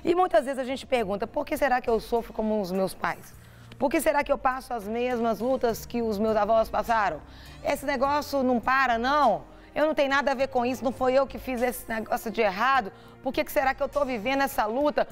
E muitas vezes a gente pergunta, por que será que eu sofro como os meus pais? Por que será que eu passo as mesmas lutas que os meus avós passaram? Esse negócio não para, não. Eu não tenho nada a ver com isso, não foi eu que fiz esse negócio de errado. Por que será que eu estou vivendo essa luta?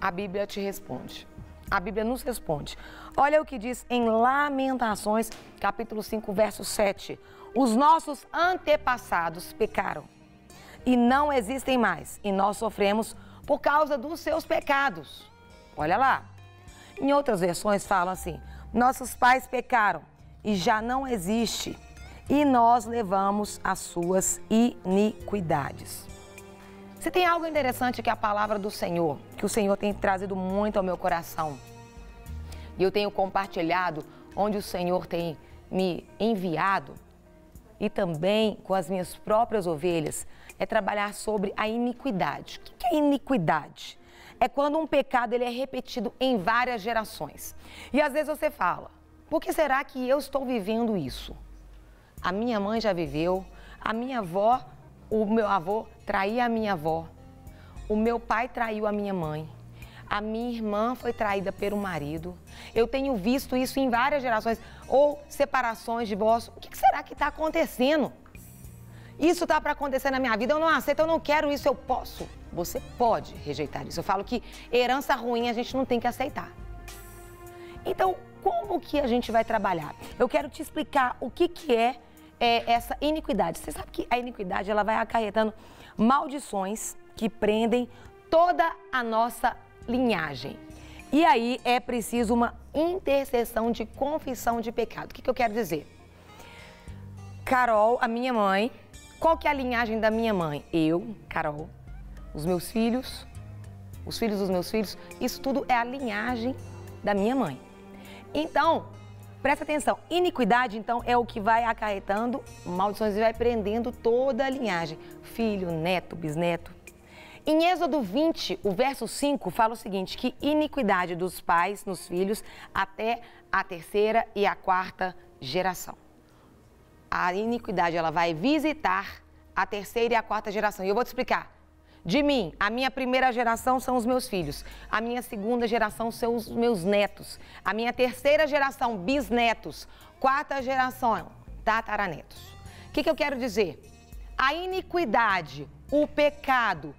A Bíblia te responde. A Bíblia nos responde. Olha o que diz em Lamentações, capítulo 5, verso 7. Os nossos antepassados pecaram e não existem mais, e nós sofremos por causa dos seus pecados. Olha lá. Em outras versões falam assim, nossos pais pecaram e já não existe, e nós levamos as suas iniquidades. Se tem algo interessante que é a palavra do Senhor, que o Senhor tem trazido muito ao meu coração, e eu tenho compartilhado onde o Senhor tem me enviado, e também com as minhas próprias ovelhas, é trabalhar sobre a iniquidade. O que é iniquidade? É quando um pecado ele é repetido em várias gerações. E às vezes você fala, por que será que eu estou vivendo isso? A minha mãe já viveu, a minha avó, o meu avô traía a minha avó, o meu pai traiu a minha mãe, a minha irmã foi traída pelo marido. Eu tenho visto isso em várias gerações, ou separações, divórcio. O que será que está acontecendo? Isso está para acontecer na minha vida, eu não aceito, eu não quero isso, eu posso. Você pode rejeitar isso. Eu falo que herança ruim a gente não tem que aceitar. Então, como que a gente vai trabalhar? Eu quero te explicar o que é essa iniquidade. Você sabe que a iniquidade ela vai acarretando maldições que prendem toda a nossa linhagem. E aí é preciso uma intercessão de confissão de pecado. O que eu quero dizer? Carol, a minha mãe, qual que é a linhagem da minha mãe? Eu, Carol, os meus filhos, os filhos dos meus filhos, isso tudo é a linhagem da minha mãe. Então, presta atenção, iniquidade, então, é o que vai acarretando maldições e vai prendendo toda a linhagem. Filho, neto, bisneto. Em Êxodo 20, o verso 5, fala o seguinte, que iniquidade dos pais nos filhos até a terceira e a quarta geração. A iniquidade, ela vai visitar a terceira e a quarta geração. E eu vou te explicar. De mim, a minha primeira geração são os meus filhos. A minha segunda geração são os meus netos. A minha terceira geração, bisnetos. Quarta geração, tataranetos. O que eu quero dizer? A iniquidade, o pecado,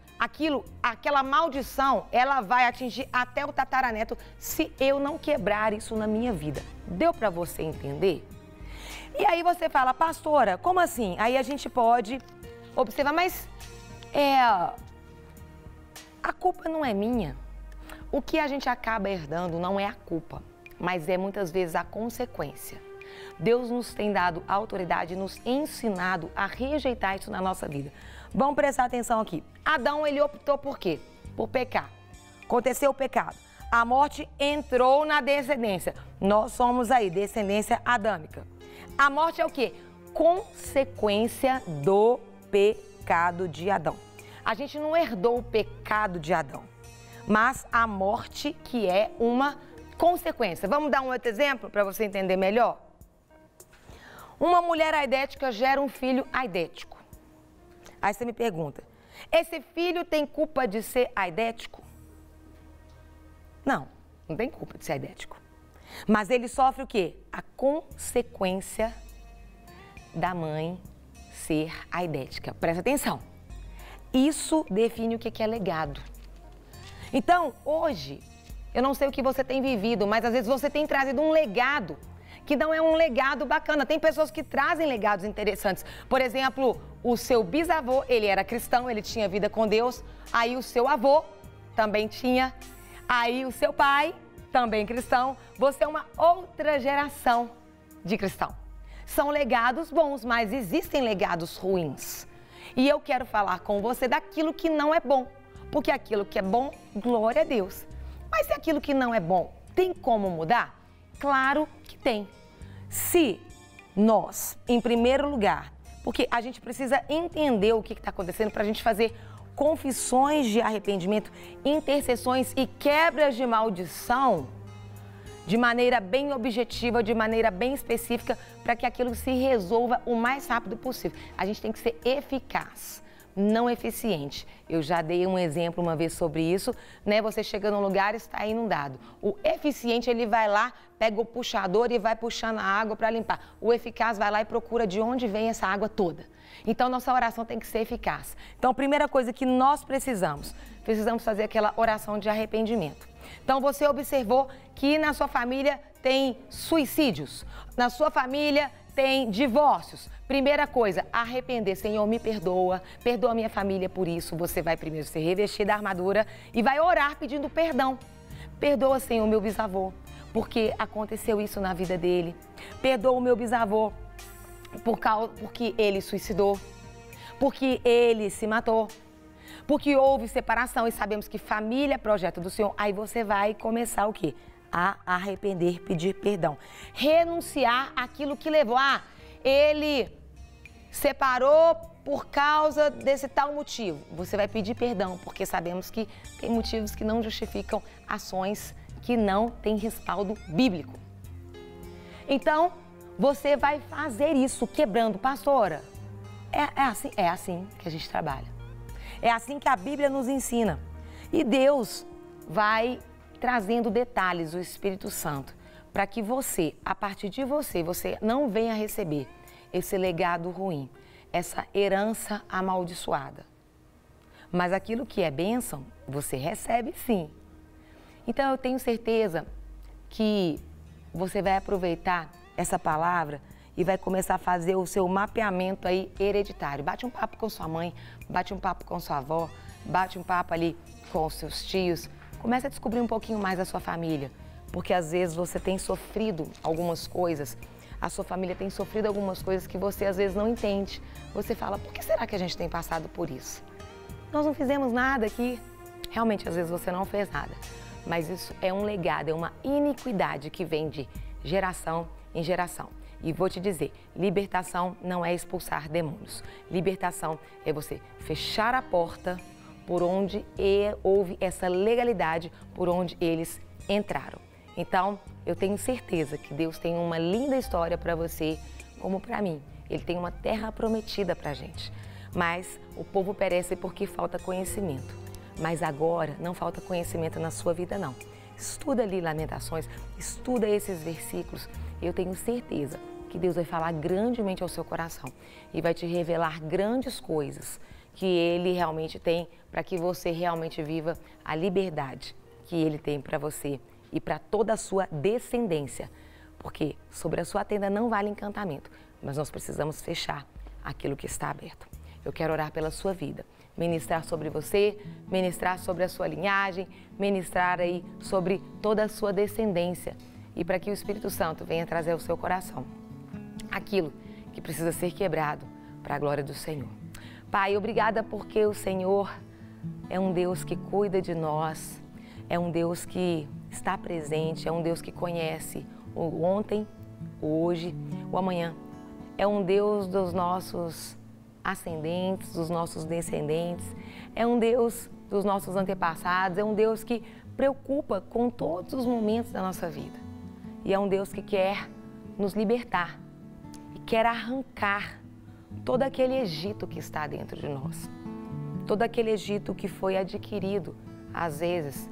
aquela maldição, ela vai atingir até o tataraneto se eu não quebrar isso na minha vida. Deu para você entender? E aí você fala, pastora, como assim? Aí a gente pode observar, mas a culpa não é minha. O que a gente acaba herdando não é a culpa, mas é muitas vezes a consequência. Deus nos tem dado autoridade, nos ensinado a rejeitar isso na nossa vida. Vamos prestar atenção aqui. Adão, ele optou por quê? Por pecar. Aconteceu o pecado. A morte entrou na descendência. Nós somos aí, descendência adâmica. A morte é o quê? Consequência do pecado de Adão. A gente não herdou o pecado de Adão, mas a morte que é uma consequência. Vamos dar um outro exemplo para você entender melhor? Uma mulher aidética gera um filho aidético. Aí você me pergunta, esse filho tem culpa de ser aidético? Não, não tem culpa de ser aidético. Mas ele sofre o quê? A consequência da mãe ser aidética. Presta atenção. Isso define o que é legado. Então, hoje, eu não sei o que você tem vivido, mas às vezes você tem trazido um legado que não é um legado bacana. Tem pessoas que trazem legados interessantes. Por exemplo, o seu bisavô, ele era cristão, ele tinha vida com Deus. Aí o seu avô também tinha. Aí o seu pai, também cristão. Você é uma outra geração de cristão. São legados bons, mas existem legados ruins. E eu quero falar com você daquilo que não é bom. Porque aquilo que é bom, glória a Deus. Mas se aquilo que não é bom, tem como mudar? Claro que tem. Se nós, em primeiro lugar, porque a gente precisa entender o que está acontecendo para a gente fazer confissões de arrependimento, intercessões e quebras de maldição de maneira bem objetiva, de maneira bem específica, para que aquilo se resolva o mais rápido possível. A gente tem que ser eficaz não eficiente. Eu já dei um exemplo uma vez sobre isso, né? Você chega num lugar e está inundado. O eficiente, ele vai lá, pega o puxador e vai puxando a água para limpar. O eficaz vai lá e procura de onde vem essa água toda. Então, nossa oração tem que ser eficaz. Então, a primeira coisa que nós precisamos fazer aquela oração de arrependimento. Então, você observou que na sua família tem suicídios, na sua família tem divórcios. Primeira coisa, arrepender. Senhor, me perdoa minha família por isso. Você vai primeiro se revestir da armadura e vai orar pedindo perdão. Perdoa, Senhor, meu bisavô, porque aconteceu isso na vida dele. Perdoa o meu bisavô porque ele suicidou, porque ele se matou, porque houve separação e sabemos que família é projeto do Senhor. Aí você vai começar o quê? A arrepender, pedir perdão. Renunciar àquilo que levou. Ele separou por causa desse tal motivo. Você vai pedir perdão, porque sabemos que tem motivos que não justificam ações que não têm respaldo bíblico. Então, você vai fazer isso quebrando. Pastora, é assim que a gente trabalha. É assim que a Bíblia nos ensina. E Deus vai trazendo detalhes, o Espírito Santo, para que você, a partir de você não venha receber esse legado ruim, essa herança amaldiçoada. Mas aquilo que é bênção, você recebe sim. Então eu tenho certeza que você vai aproveitar essa palavra e vai começar a fazer o seu mapeamento aí hereditário. Bate um papo com sua mãe, bate um papo com sua avó, bate um papo ali com os seus tios. Comece a descobrir um pouquinho mais da sua família, porque às vezes você tem sofrido algumas coisas, a sua família tem sofrido algumas coisas que você às vezes não entende. Você fala, por que será que a gente tem passado por isso? Nós não fizemos nada aqui. Realmente, às vezes você não fez nada, mas isso é um legado, é uma iniquidade que vem de geração em geração. E vou te dizer, libertação não é expulsar demônios. Libertação é você fechar a porta por onde houve essa legalidade, por onde eles entraram. Então, eu tenho certeza que Deus tem uma linda história para você, como para mim. Ele tem uma terra prometida para a gente. Mas o povo perece porque falta conhecimento. Mas agora não falta conhecimento na sua vida, não. Estuda ali Lamentações, estuda esses versículos. Eu tenho certeza que Deus vai falar grandemente ao seu coração e vai te revelar grandes coisas que Ele realmente tem para que você realmente viva a liberdade que Ele tem para você e para toda a sua descendência. Porque sobre a sua tenda não vale encantamento, mas nós precisamos fechar aquilo que está aberto. Eu quero orar pela sua vida, ministrar sobre você, ministrar sobre a sua linhagem, ministrar aí sobre toda a sua descendência e para que o Espírito Santo venha trazer ao seu coração aquilo que precisa ser quebrado para a glória do Senhor. Pai, obrigada porque o Senhor é um Deus que cuida de nós, é um Deus que está presente, é um Deus que conhece o ontem, o hoje, o amanhã. É um Deus dos nossos ascendentes, dos nossos descendentes, é um Deus dos nossos antepassados, é um Deus que preocupa com todos os momentos da nossa vida. E é um Deus que quer nos libertar e quer arrancar todo aquele Egito que está dentro de nós. Todo aquele Egito que foi adquirido, às vezes,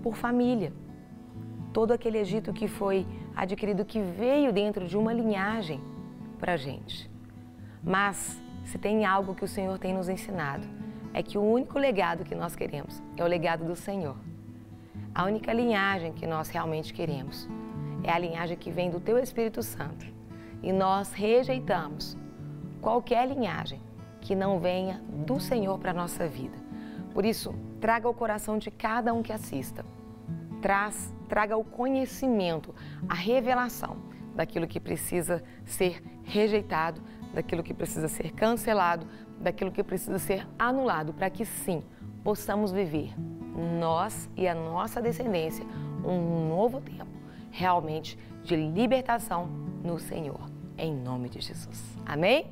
por família. Todo aquele Egito que foi adquirido, que veio dentro de uma linhagem para a gente. Mas, se tem algo que o Senhor tem nos ensinado, é que o único legado que nós queremos é o legado do Senhor. A única linhagem que nós realmente queremos é a linhagem que vem do Teu Espírito Santo. E nós rejeitamos qualquer linhagem que não venha do Senhor para a nossa vida. Por isso, traga ao coração de cada um que assista. Traga o conhecimento, a revelação daquilo que precisa ser rejeitado, daquilo que precisa ser cancelado, daquilo que precisa ser anulado, para que sim, possamos viver, nós e a nossa descendência, um novo tempo, realmente de libertação no Senhor, em nome de Jesus. Amém?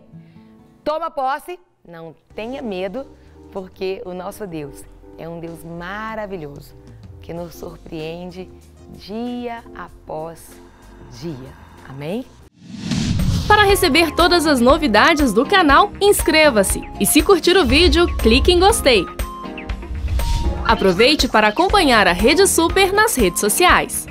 Toma posse, não tenha medo, porque o nosso Deus é um Deus maravilhoso, que nos surpreende dia após dia. Amém? Para receber todas as novidades do canal, inscreva-se e, se curtir o vídeo, clique em gostei. Aproveite para acompanhar a Rede Super nas redes sociais.